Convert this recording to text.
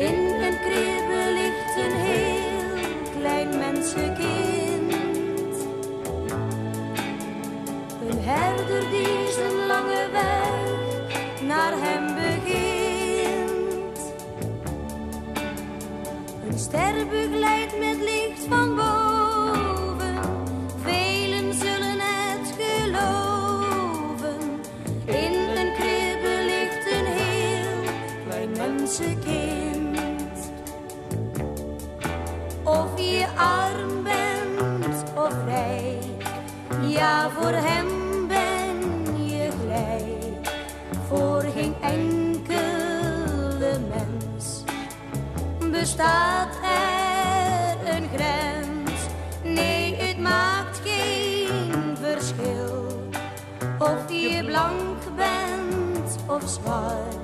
In een kribbe ligt een heel klein mensenkind. Een herder die zijn lange weg naar hem begint. Een ster begeleidt met licht van boven. Velen zullen het geloven. In een kribbe ligt een heel klein mensenkind. Of je arm bent of rijk, ja, voor hem ben je gelijk. Voor geen enkele mens bestaat er een grens. Nee, het maakt geen verschil of je blank bent of zwart.